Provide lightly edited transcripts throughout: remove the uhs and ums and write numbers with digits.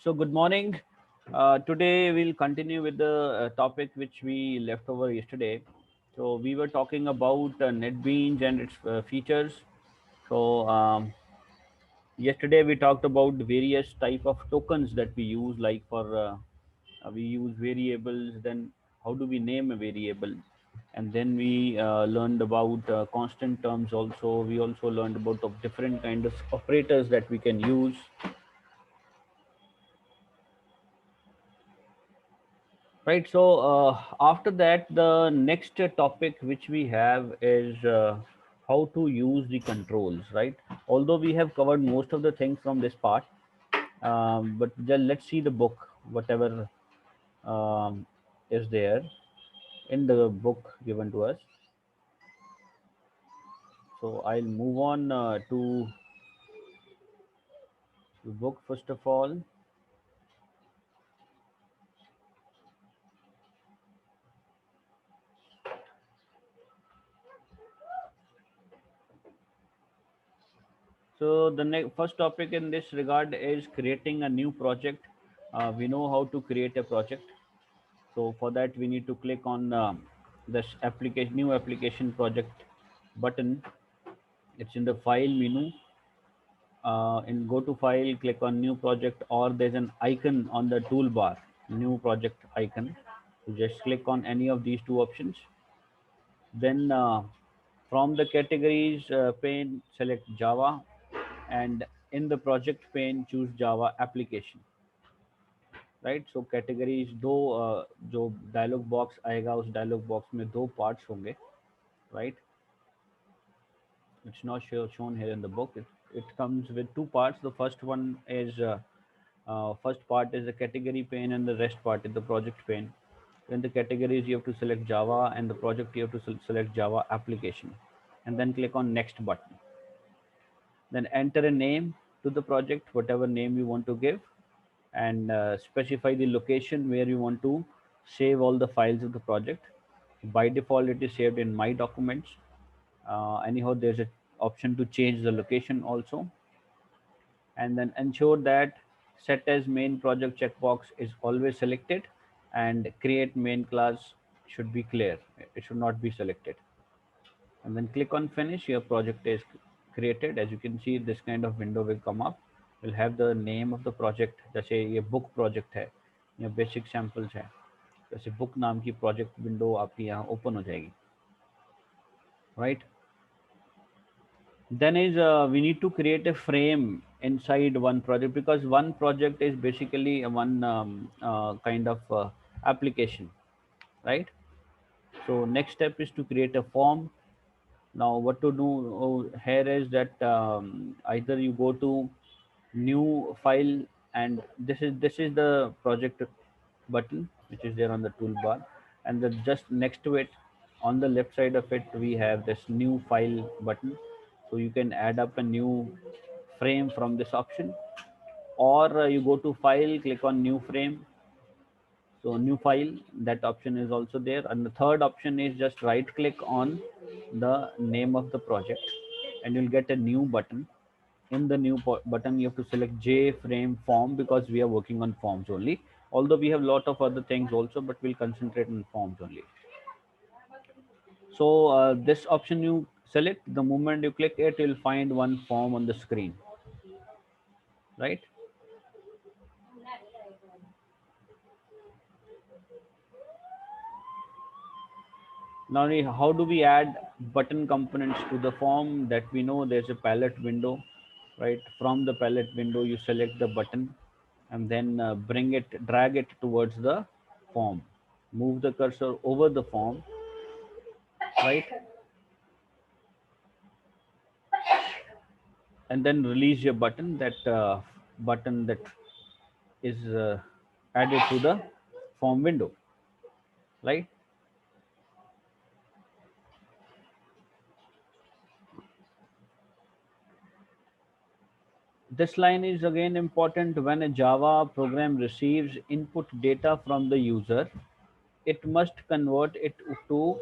So, good morning. Today we'll continue with the topic which we left over yesterday. So, we were talking about NetBeans and its features. So, yesterday we talked about various type of tokens that we use, like for we use variables. Then, how do we name a variable? And then we learned about constant terms. Also, we also learned about of different kind of operators that we can use. Right. So after that, the next topic which we have is how to use the controls. Right. Although we have covered most of the things from this part, but let's see the book, whatever is there in the book given to us. So I'll move on to the book first of all. So the first topic in this regard is creating a new project. We know how to create a project. So for that, we need to click on this application, new application project button. It's in the file menu. In go to file, click on new project, or there's an icon on the toolbar, new project icon. So just click on any of these two options. Then from the categories pane, select Java, and in the project pane, choose Java application. Right so categories दो जो dialogue box आएगा उस dialogue box में दो parts होंगे right it's not shown here in the book. It comes with two parts. The first one is first part is the category pane and the rest part is the project pane. In the categories you have to select Java, and the project you have to select Java application, and then click on next button. Then enter a name to the project, whatever name you want to give, and specify the location where you want to save all the files of the project. By default, it is saved in My Documents. Anyhow, there's an option to change the location also. And then ensure that set as main project checkbox is always selected, and create main class should be clear. It should not be selected. And then click on finish. Your project is created. As you can see, this kind of window will come up. Will have the name of the project. जैसे ये book project है या basic samples है, जैसे book नाम की project window आपकी यहाँ open हो जाएगी, right? Then is we need to create a frame inside one project, because one project is basically one kind of application, right? So next step is to create a form. Now what to do here is that either you go to new file, and this is the project button which is there on the toolbar, and the just next to it on the left side of it we have this new file button. So you can add up a new frame from this option, or you go to file, click on new frame. So new file, that option is also there. And the third option is just right click on the name of the project, and you'll get a new button. In the new button, you have to select J frame form, because we are working on forms only. Although we have a lot of other things also, but we'll concentrate on forms only. So this option you select, the moment you click it, you'll find one form on the screen, right? Now, how do we add button components to the form? That we know there's a palette window, right? From the palette window, you select the button, and then drag it towards the form. Move the cursor over the form, right? And then release your button. That button that is added to the form window, right? This line is again important. When a Java program receives input data from the user, it must convert it to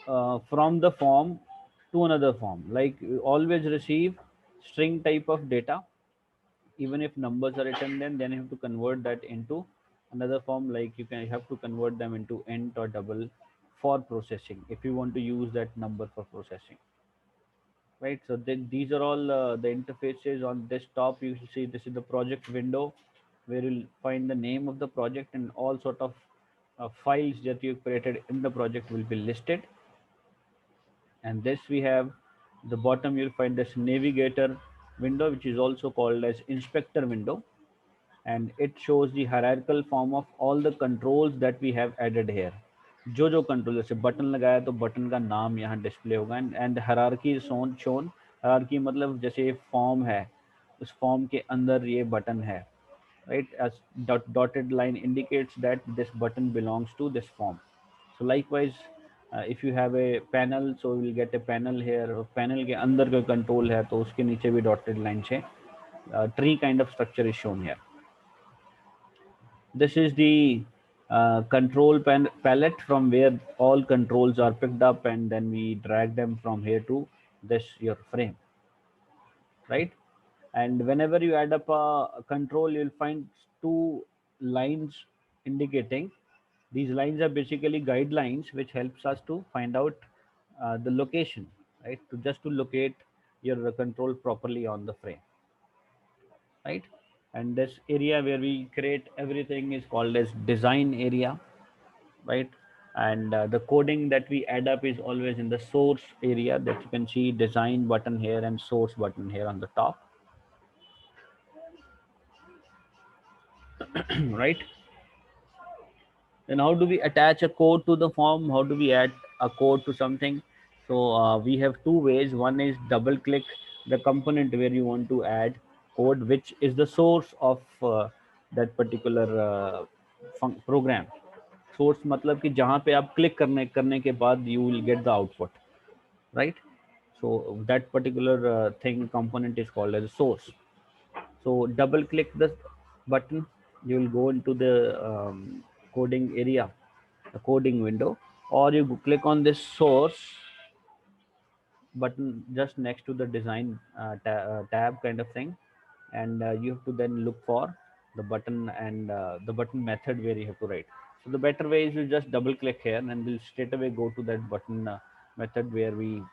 from the form to another form. Like, you always receive string type of data, even if numbers are written, then you have to convert that into another form, like you have to convert them into int or double for processing if you want to use that number for processing, right? So then these are all the interfaces. On desktop you will see this is the project window where you'll find the name of the project, and all sort of files that you created in the project will be listed. And this we have the bottom, you'll find this navigator window, which is also called as inspector window, and it shows the hierarchical form of all the controls that we have added here. जो जो control, जैसे button लगाया तो button का नाम यहाँ display होगा, and hierarchy shown. Hierarchy मतलब जैसे फॉर्म है, उस फॉर्म के अंदर ये बटन है, right? As dotted line indicates that this button belongs to this form. So likewise, if you have a panel, so you will get a panel here. Panel के अंदर कोई control है तो उसके नीचे भी dotted line से tree kind of structure is shown here. This is the control palette from where all controls are picked up, and then we drag them from here to this your frame, right? And whenever you add up a control, you'll find two lines indicating. These lines are basically guidelines which helps us to find out the location, right? To just to locate your control properly on the frame, right? And this area where we create everything is called as design area, right? And the coding that we add up is always in the source area, that you can see design button here and source button here on the top. Right? Then how do we attach a code to the form? How do we add a code to something? So we have two ways. One is double click the component where you want to add code, which is the source of that particular program. Source मतलब कि जहाँ पे आप click करने के बाद you will get the output, right? So that particular thing component is called as a source. So double click the button, you will go into the coding area, the coding window, or you click on this source button just next to the design tab kind of thing, and you have to then look for the button and the button method where you have to write. So the better way is you just double click here and we'll straight away go to that button method where we'll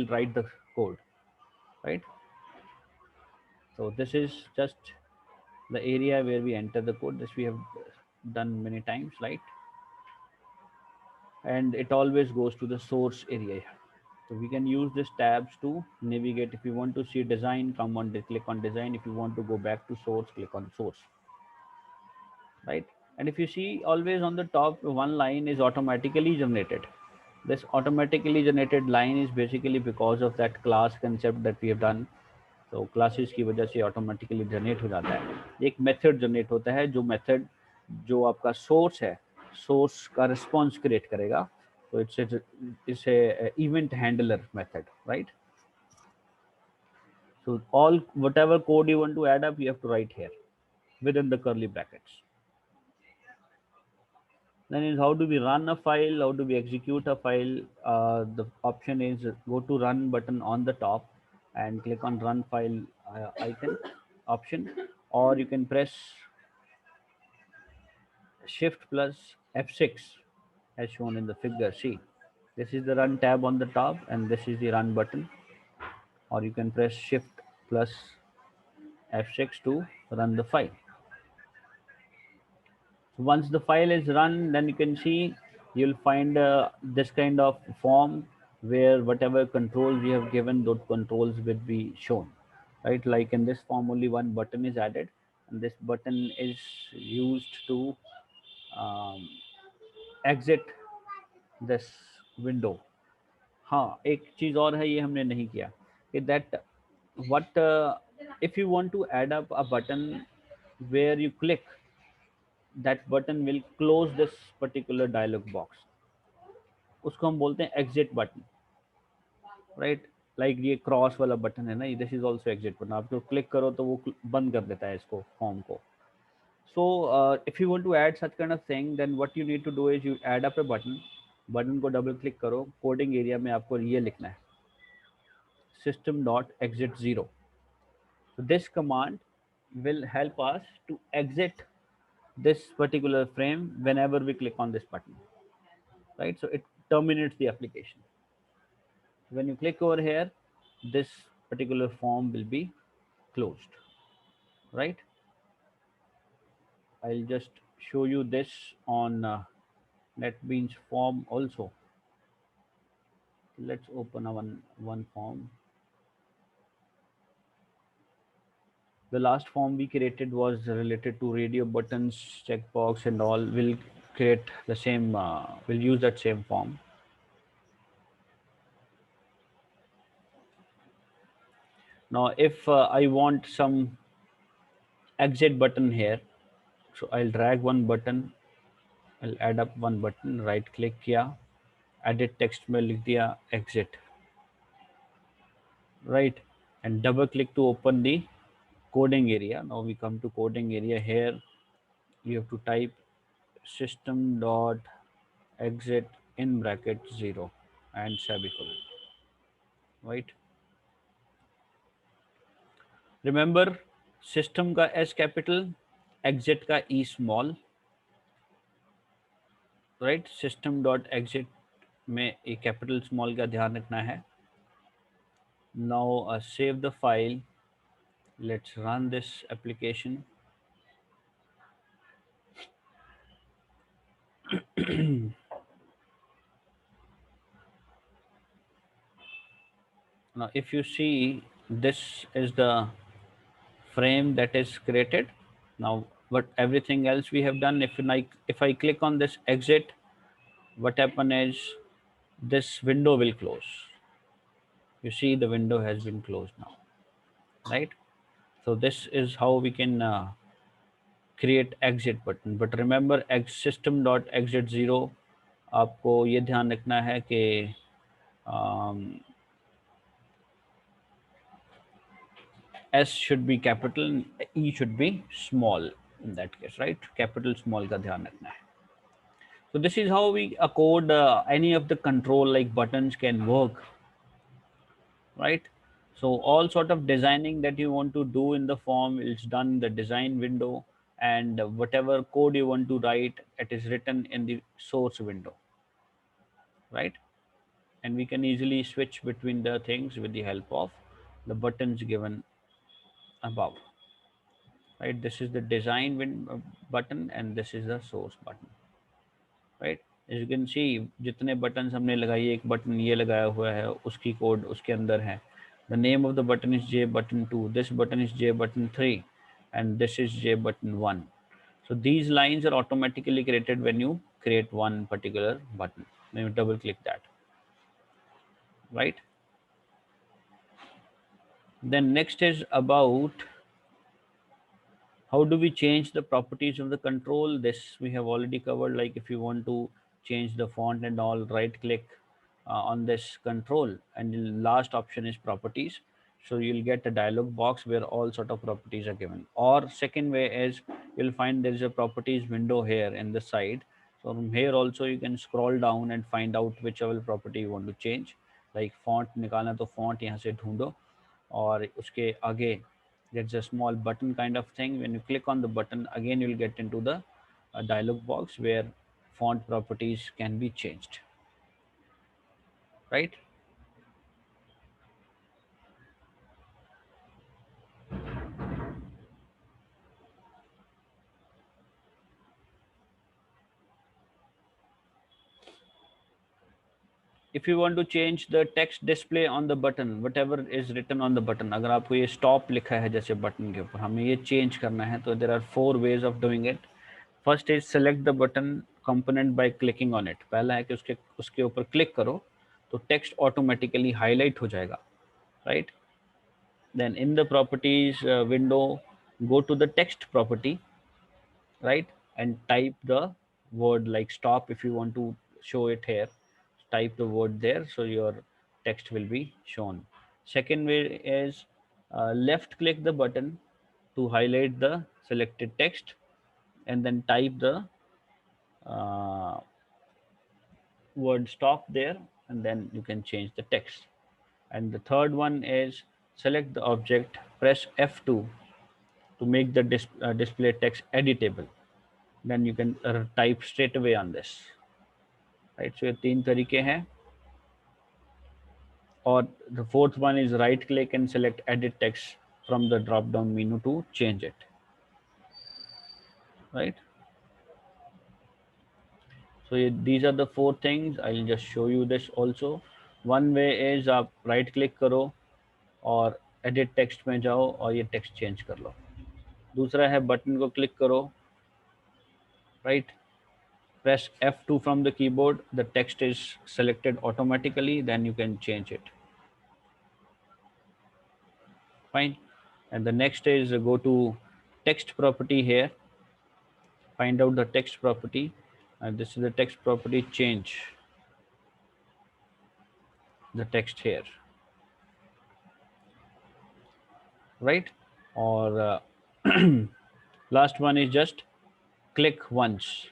write the code, right? So this is just the area where we enter the code. This we have done many times, right? And it always goes to the source area. So we can use these tabs to navigate. If you want to see design, come on, click on design. If you want to go back to source, click on source, right? And if you see, always on the top, one line is automatically generated. This automatically generated line is basically because of that class concept that we have done. तो classes की वजह से automatically generate हो जाता है। एक method generate होता है, जो मेथड जो आपका सोर्स है, सोर्स का रिस्पॉन्स क्रिएट करेगा। तो it's a event handler method, right? So all whatever code you want to add up, you have to write here within the curly brackets. Then is how do we run a file? How do we execute a file? The option is go to run button on the top and click on run file icon option, or you can press shift plus F6 as shown in the figure C. This is the run tab on the top and this is the run button, or you can press shift plus F6 to run the file. So once the file is run, then you can see you'll find this kind of form where whatever controls you have given, those controls will be shown, right? Like in this form, only one button is added, and this button is used to um, exit this window. हाँ, एक चीज और है, ये हमने नहीं किया कि that what if you want to add up a button where you click, that button will close this particular dialog box. उसको हम बोलते हैं एग्जिट बटन, राइट? लाइक ये क्रॉस वाला बटन है ना, this is also exit button. आप जो क्लिक करो तो वो बंद कर देता है इसको, फॉर्म को। So if you want to add such kind of thing, then what you need to do is you add up a button. Button को डबल क्लिक करो, कोडिंग एरिया में आपको ये लिखना है, system.exit 0, So this command will help us to exit this particular frame whenever we click on this button, right? So it terminates the application. When you click over here, this particular form will be closed, right? I'll just show you this on NetBeans form also. Let's open a one form. The last form we created was related to radio buttons, checkbox, and all. We'll create the same. We'll use that same form. Now, if I want some exit button here, so I'll drag one button. I'll add up one button. Right click किया, edit text में लिख दिया exit, right? And double click to open the coding area. Now we come to coding area. Here you have to type system dot exit in bracket 0 and semicolon, right? Remember, system का S capital, exit का E small, right? System dot exit में एक capital small का ध्यान रखना है. Now save the file. Let's run this application. Now if you see, this is the frame that is created. Now what everything else we have done, if I click on this exit, what happen is this window will close. You see the window has been closed now, right? So this is how we can create exit button. But remember, system dot exit 0, आपको ये ध्यान रखना है कि S should be capital, E should be small in that case, right? Capital small का ध्यान रखना है. So this is how we code any of the control like buttons can work, right? So all sort of designing that you want to do in the form is done in the design window, and whatever code you want to write, it is written in the source window, right? And we can easily switch between the things with the help of the buttons given above, right? This is the design button and this is the source button, right? As you can see, जितने buttons हमने लगाई, एक button ये लगाया हुआ है, उसकी code उसके अंदर है. The name of the button is J button 2, this button is J button 3, and this is J button 1. So these lines are automatically created when you create one particular button. Then you double click that, right? Then next is about how do we change the properties of the control. This we have already covered. Like if you want to change the font and all, right click on this control, and the last option is properties. So you'll get a dialog box where all sort of properties are given. Or second way is, you'll find there is a properties window here in the side. So from here also you can scroll down and find out whichever property you want to change. Like font निकालना तो font यहाँ से ढूंढो, और उसके आगे there's a small button kind of thing. When you click on the button, again you'll get into the dialog box where font properties can be changed, right? If you want to change the text display on the button, whatever is written on the button, अगर आपको ये stop लिखा है जैसे button के ऊपर, हमें ये change करना है, तो there are 4 ways of doing it. First is select the button component by clicking on it. पहला है कि उसके ऊपर click करो तो text automatically highlight हो जाएगा, right? Then in the properties window, go to the text property, right? And type the word like stop. If you want to show it here, type the word there, so your text will be shown. Second way is left click the button to highlight the selected text, and then type the uh, word stop there, and then you can change the text. And the third one is select the object, press F2 to make the display text editable. Then you can type straight away on this, right? So ये तीन तरीके हैं. Or the fourth one is right click and select edit text from the drop down menu to change it, right? So these are the four things. I'll just show you this also. One way is आप right click करो और edit text में जाओ और ये text change कर लो. दूसरा है बटन को click करो, right? Press F2 from the keyboard, the text is selected automatically, then you can change it. Fine. And the next is go to text property here, find out the text property, and this is the text property, change the text here, right? Or last one is just click once,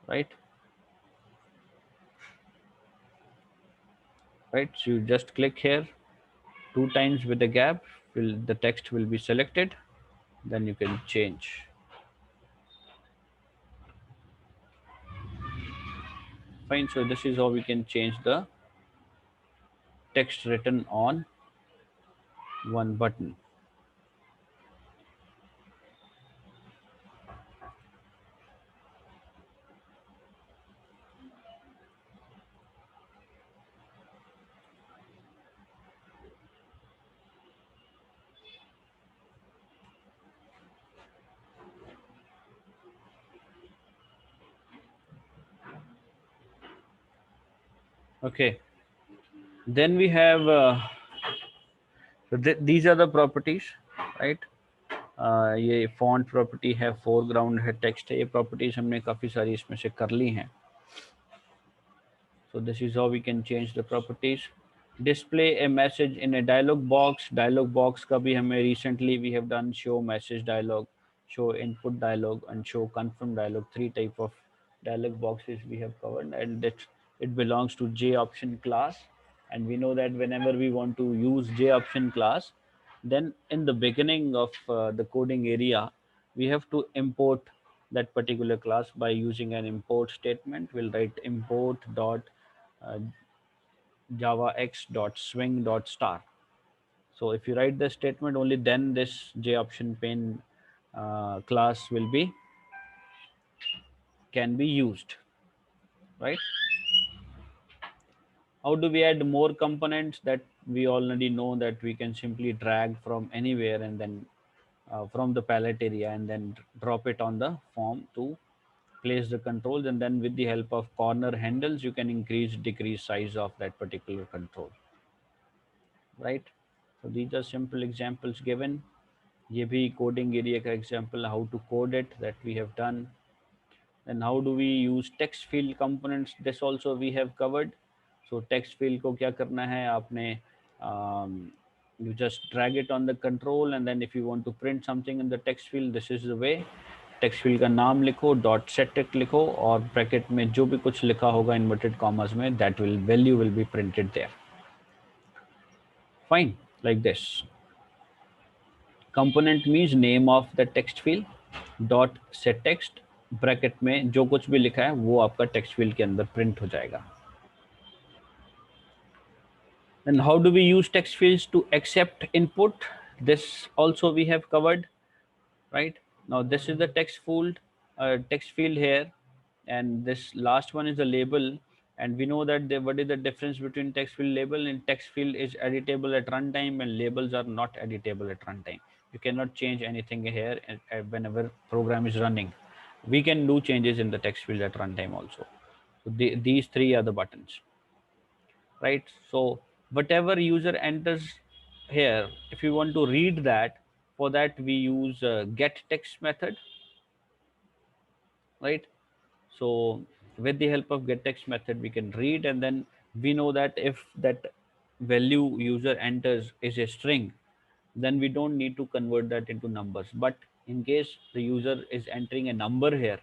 right? Right, so you just click here 2 times with a gap, the text will be selected, then you can change. Fine, so this is how we can change the text written on one button. Okay, then we have so these are the properties, right? ये font property है, foreground है, text है, ये properties हमने काफ़ी सारी इसमें से कर ली हैं. So this is how we can change the properties. Display a message in a dialog box. Dialog box का भी हमें recently we have done show message dialog, show input dialog, and show confirm dialog. 3 type of dialog boxes we have covered, and that it belongs to J option class. And we know that whenever we want to use J option class, then in the beginning of the coding area, we have to import that particular class by using an import statement. We'll write import dot uh, javax dot swing dot star. So if you write the statement, only then this J option pane class will be can be used, right? How do we add more components? That we already know that we can simply drag from anywhere and then from the palette area and then drop it on the form to place the controls, and then with the help of corner handles you can increase decrease size of that particular control, right? So these are simple examples given. ये भी coding area का example, how to code it, that we have done. And how do we use text field components? This also we have covered. So text field को क्या करना है आपने, you just drag it on the control, and then if you want to print something in the text field, this is the way. Text field का नाम लिखो, dot set take लिखो, और ब्रैकेट में जो भी कुछ लिखा होगा इन्वर्टेड कॉमर्स में, that will value will be printed there. Fine, like this. Component means name of the text field, dot set text, bracket में जो कुछ भी लिखा है वो आपका टेक्स्ट फील्ड के अंदर प्रिंट हो जाएगा. And how do we use text fields to accept input? This also we have covered, right? Now this is the text field here, and this last one is the label. And we know that what is the difference between text field label? And text field is editable at runtime, and labels are not editable at runtime. You cannot change anything here whenever program is running. We can do changes in the text field at runtime also. So these three are the buttons, right? So whatever user enters here, if you want to read that, for that we use get text method, right? So with the help of get text method we can read, and then we know that if that value user enters is a string, then we don't need to convert that into numbers. But in case the user is entering a number here,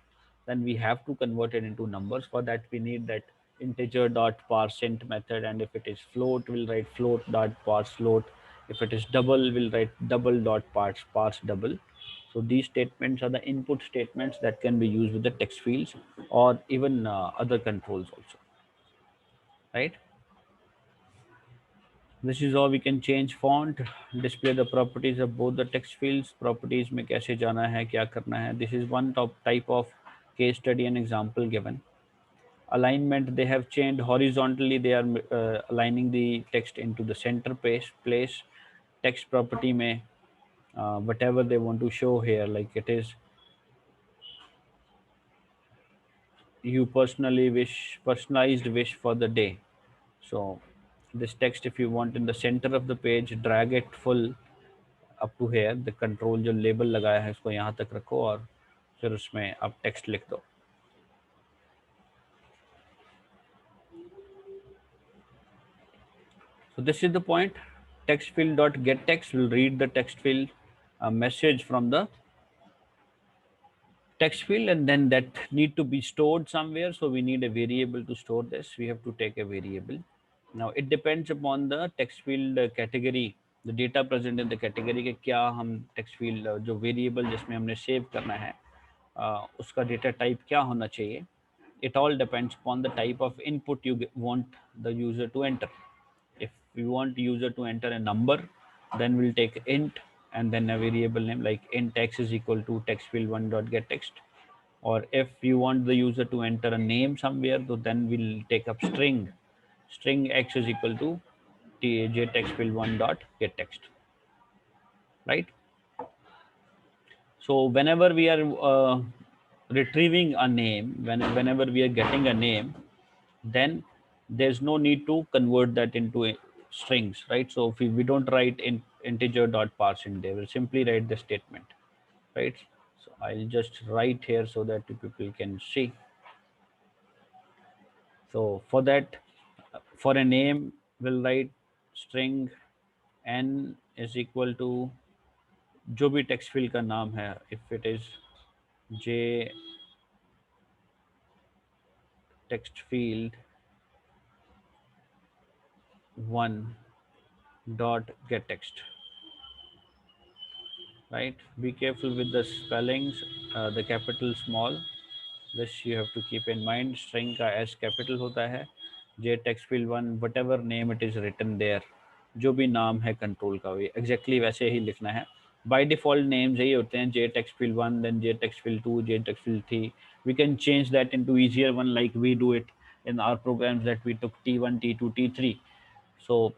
then we have to convert it into numbers. For that we need that integer dot parseInt method, and if it is float, we'll write float dot parse float. If it is double, we'll write double dot parse double. So these statements are the input statements that can be used with the text fields or even other controls also, right? This is how we can change font, display the properties of both the text fields. Properties में कैसे जाना है, क्या करना है. This is one type of case study and example given. Alignment, they have changed horizontally. They are aligning the text into the center place. Text property में whatever they want to show here, like it is you personalized wish for the day. So this text, if you want in the center of the page, drag it full up to here. The control जो label लगाया है उसको यहाँ तक रखो और फिर उसमें आप text लिख दो. So this is the point. Text field dot get text will read the text field message from the text field, and then that need to be stored somewhere. So we need a variable to store this. We have to take a variable. Now it depends upon the text field category, the data present in the category के क्या हम text field जो variable जिसमें हमने save करना है उसका data type क्या होना चाहिए. It all depends upon the type of input you want the user to enter. If we want user to enter a number, then we'll take int and then a variable name like int x is equal to text field one dot get text. Or if you want the user to enter a name somewhere, so then we'll take up string x is equal to text field one dot get text, right? So whenever we are retrieving a name, whenever we are getting a name, then there's no need to convert that into strings, right? So if we don't write in integer dot parse in there, we'll simply write the statement, right? So I'll just write here so that people can see. So for that, for a name, we'll write string n is equal to जो भी text field का नाम है, if it is j text field one dot get text, right? Be careful with the spellings, the capital small. This you have to keep in mind. String का s capital होता है. J text field one, whatever name it is written there, जो भी नाम है control का भी exactly वैसे ही लिखना है. By default names यही होते हैं J text field one, then J text field two, J text field three. We can change that into easier one like we do it in our programs that we took T1, T2, T3. So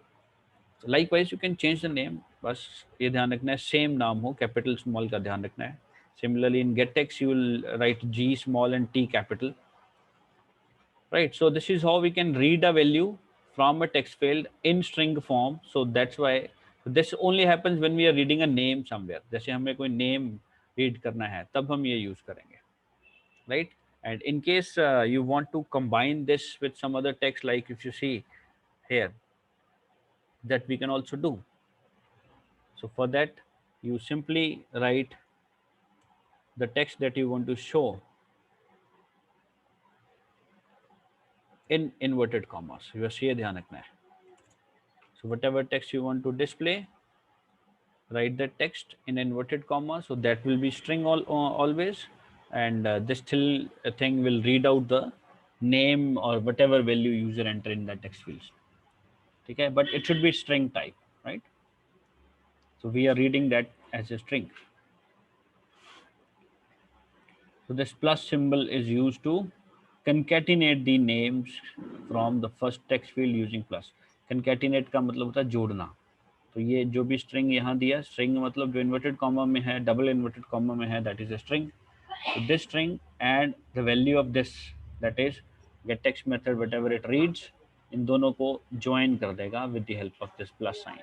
likewise you can change the name. बस ये ध्यान रखना है same नाम हो, capital small का ध्यान रखना है. Similarly in gettext you will write G small and T capital, right? So this is how we can read a value from a text field in string form. So that's why this only happens when we are reading a name somewhere. जैसे हमें कोई name read करना है तब हम ये use करेंगे, right? And in case you want to combine this with some other text, like if you see here, that we can also do. So for that, you simply write the text that you want to show in inverted commas. बस ये ध्यान रखना है. So whatever text you want to display, write the text in inverted commas. So that will be string always, and this still thing will read out the name or whatever value user enter in the text fields. Okay, but it should be string type, right? So we are reading that as a string. So this plus symbol is used to concatenate the names from the first text field using plus. Concatenate का मतलब होता है जोड़ना. तो ये जो भी string यहाँ दिया, स्ट्रिंग मतलब जो इन्वर्टेड कॉमा में है, डबल इन्वर्टेड कॉमा में है, that is a string. This string and the value of this, that is get text method, whatever it reads, इन दोनों को ज्वाइन कर देगा with the help of this plus sign,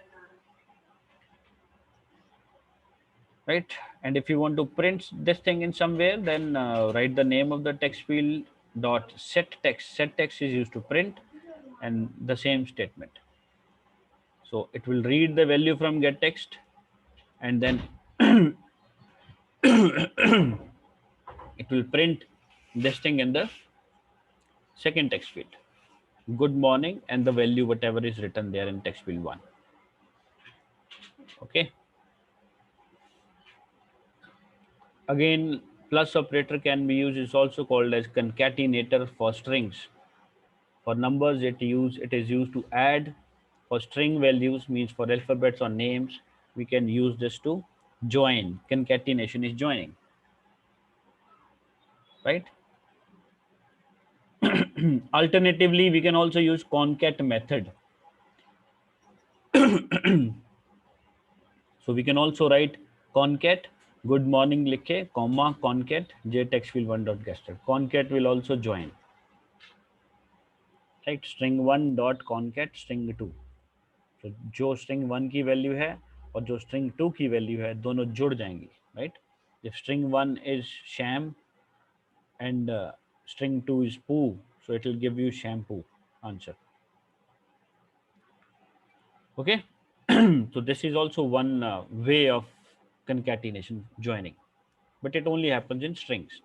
right? And if you want to print this thing in somewhere, then write the name of the text field dot set text. Set text is used to print, and the same statement. So it will read the value from get text, and then it will print this thing in the second text field, good morning, and the value whatever is written there in text field one. Okay. Again, plus operator can be used, is also called as concatenator for strings. For numbers, it is used to add. For string values, means for alphabets or names, we can use this to join. Concatenation is joining, right? Alternatively, we can also use concat method. So we can also write concat good morning लिखे comma concat jtext field one dot gesture. Concat will also join, right? String one dot concat string two. तो जो string one की value है और जो string two की value है दोनों जुड़ जाएंगी, right? If string one is sham and string two is poo, so it will give you shampoo answer. Okay. So this is also one way of concatenation joining, but it only happens in strings,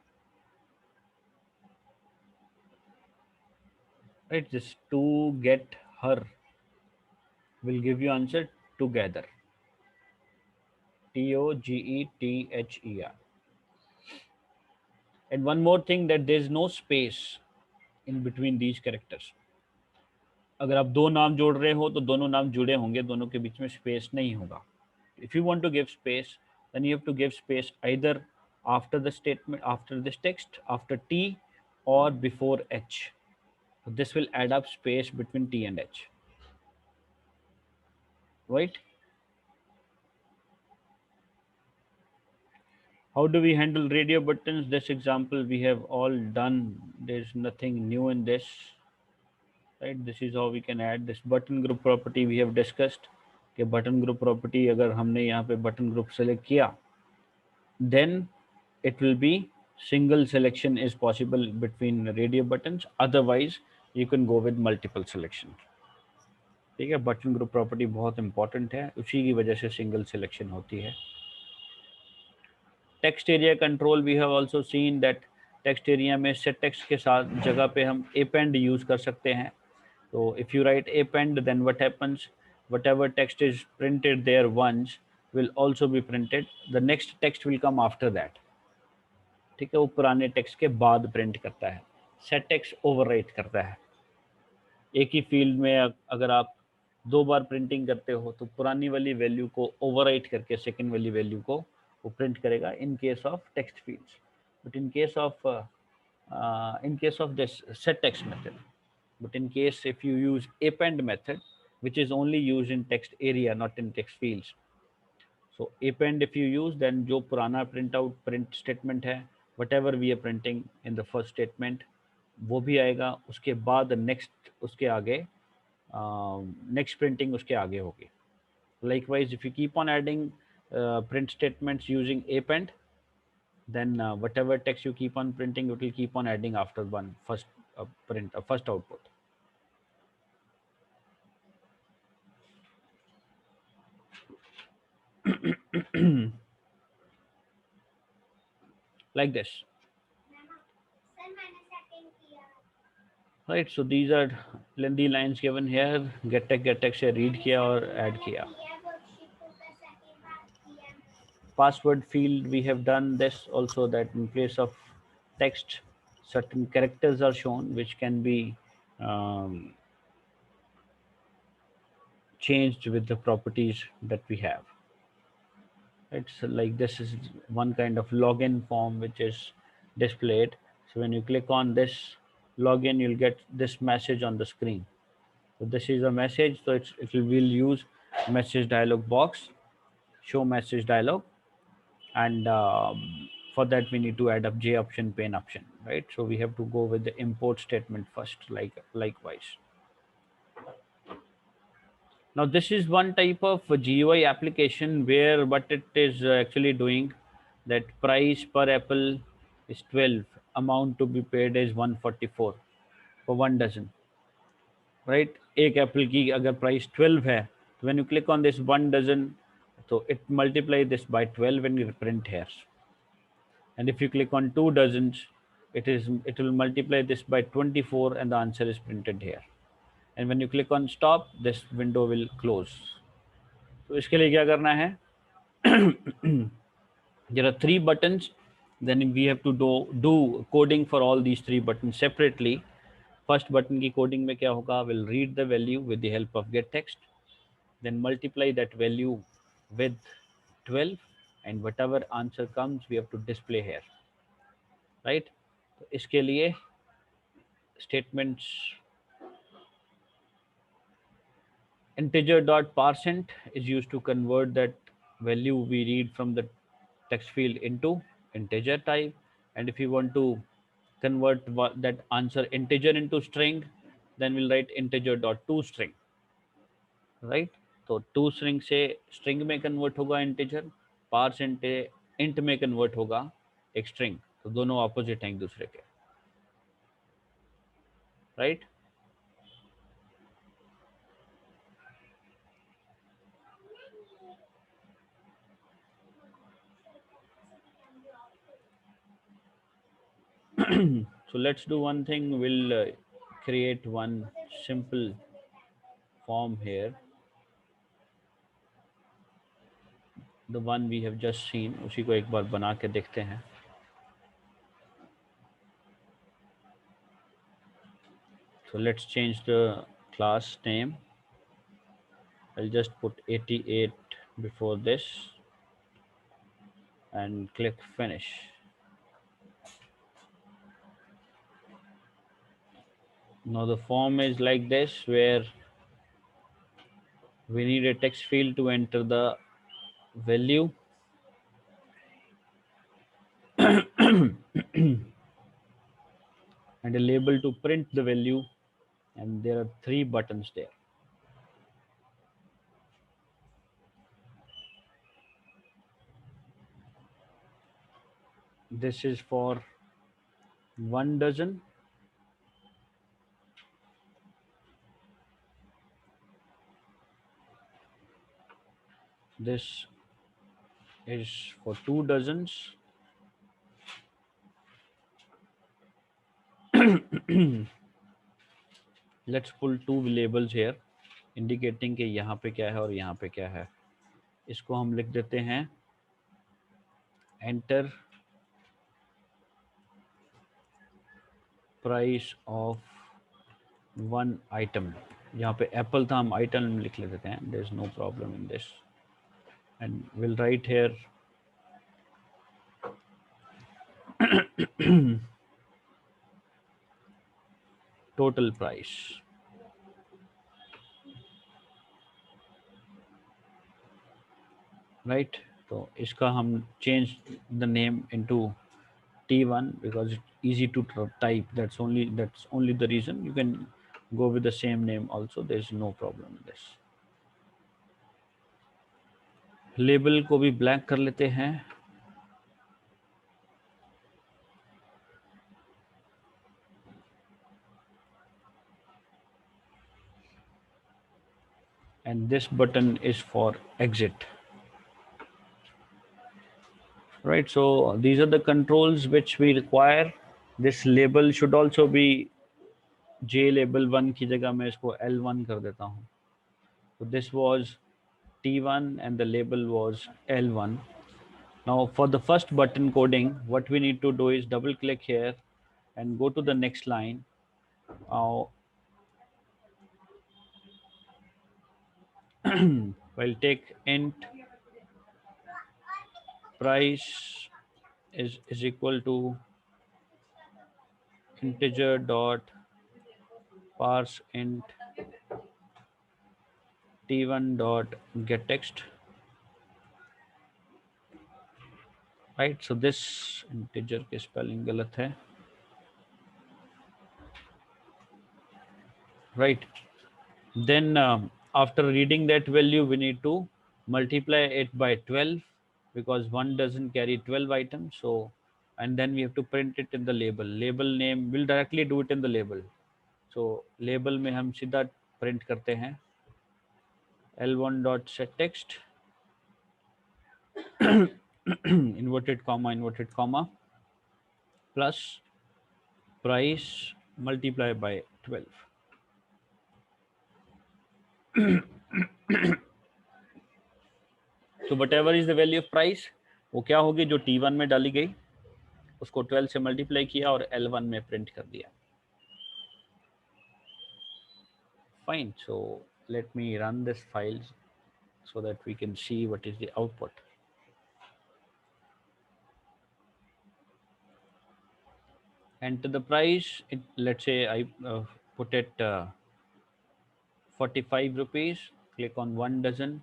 right? Just to get her will give you answer together. Together. And one more thing, that there is no space in between these characters. अगर आप दो नाम जोड़ रहे हो तो दोनों नाम जुड़े होंगे, दोनों के बीच में स्पेस नहीं होगा. If you want to give space, then you have to give space either after the statement, after this text, after T, or before H. So this will add up space between T and H, right? How do we handle radio buttons? This example we have all done. There's nothing new in this, right? This is how we can add this button group property. We have discussed कि button group property अगर हमने यहाँ पे button group select किया, then it will be single selection is possible between radio buttons. Otherwise you can go with multiple selection. ठीक है, button group property बहुत important है, उसी की वजह से सिंगल सिलेक्शन होती है. Text area control we have also seen that text area में सेट टेक्स्ट के साथ जगह पे हम अपेंड यूज कर सकते हैं. तो if you write append, then what happens, whatever text is printed there once will also be printed, the next text will come after that. ठीक है, वो पुराने टेक्स्ट के बाद प्रिंट करता है. सेट टेक्स्ट ओवरराइट करता है. एक ही फील्ड में अगर आप दो बार प्रिंटिंग करते हो तो पुरानी वाली वैल्यू को ओवरराइट करके सेकंड वाली वैल्यू को वो प्रिंट करेगा in case of text fields. But in case of this set text method, but in case if you use append method, which is only used in text area, not in text fields. So append if you use, then जो पुराना print statement है, whatever we are printing in the first statement वो भी आएगा, उसके बाद next उसके आगे next printing उसके आगे होगी. Likewise, if you keep on adding print statements using append, then whatever text you keep on printing, it will keep on adding after one first first output. Like this, right? So these are lengthy lines given here. Get text से read किया और add किया. Password field, we have done this also, that in place of text certain characters are shown which can be changed with the properties that we have. It's like this is one kind of login form which is displayed. So when you click on this login, you'll get this message on the screen. So this is a message, so it will use message dialog box, show message dialog, and for that we need to add up J option, pane option, right? So we have to go with the import statement first, likewise. Now this is one type of GUI application where what it is actually doing, that price per apple is 12, amount to be paid is 144 for 1 dozen, right? एक Apple की अगर price 12 है, तो when you click on this 1 dozen, so it multiply this by 12 and it print here. And if you click on 2 dozens, it will multiply this by 24 and the answer is printed here. And when you click on stop, this window will close. तो इसके लिए क्या करना है, there are 3 buttons, then we have to do coding for all these 3 buttons separately. First button की coding में क्या होगा, will read the value with the help of get text, then multiply that value with 12, and whatever answer comes we have to display here, right? तो इसके लिए statements integer dot parseInt is used to convert that value we read from the text field into integer type, and if you want to convert that answer integer into string, then we'll write integer dot toString, right? तो to string से string में convert होगा integer, parse int में convert होगा एक string, तो दोनों opposite हैं एक दूसरे के, right? So let's do one thing, we'll create one simple form here, the one we have just seen, उसी को एक बार बना के देखते हैं. So let's change the class name. I'll just put 88 before this and click finish. Now the form is like this, where we need a text field to enter the value and a label to print the value, and there are 3 buttons there. This is for 1 dozen, this is for 2 dozens, let's pull 2 labels here indicating कि यहाँ पे क्या है और यहाँ पे क्या है. इसको हम लिख देते हैं enter price of 1 item. यहाँ पे एप्पल था, हम आइटम लिख लेते हैं, there is no problem in this, and we'll write here total price, right? तो इसका हम change the name into T1 because it's easy to type, that's only the reason. You can go with the same name also, there's no problem in this. Label को भी black कर लेते हैं, and this button is for exit, right? So these are the controls which we require. This label should also be J label 1 की जगह मैं इसको L1 कर देता हूँ. So this was T1 and the label was L1. Now for the first button coding, what we need to do is double click here and go to the next line. We'll take int price is equal to integer dot parse int t1 dot get text, right? So this integer के spelling गलत है, right? Then after reading that value we need to multiply it by 12 because 1 doesn't carry 12 items. So, and then we have to print it in the label name, we'll directly do it in the label. So label में हम सीधा print करते हैं L1 dot set text inverted comma plus price multiplied by 12. So whatever is the value of price, वो क्या होगी, जो T1 में डाली गई उसको 12 से मल्टीप्लाई किया और L1 में प्रिंट कर दिया. Fine. So let me run this file so that we can see what is the output. Enter the price. Let's say I put it 45 rupees. Click on 1 dozen,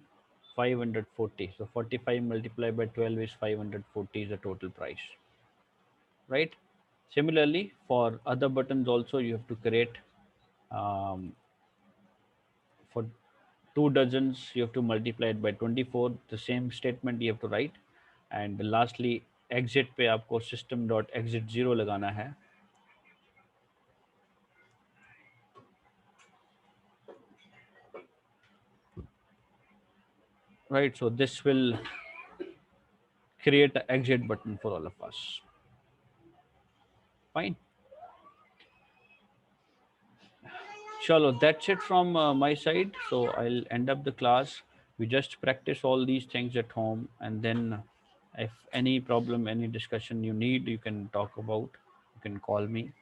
540. So 45 multiplied by 12 is 540 is the total price, right? Similarly, for other buttons also you have to create, for 2 dozens you have to multiply it by 24. The same statement you have to write. And lastly, exit पे आपको system.exit0 लगाना है. Right, so this will create an exit button for all of us. Fine. Chalo, that's it from my side. So I'll end up the class. We just practice all these things at home, and then if any problem, any discussion you need, you can talk about, you can call me.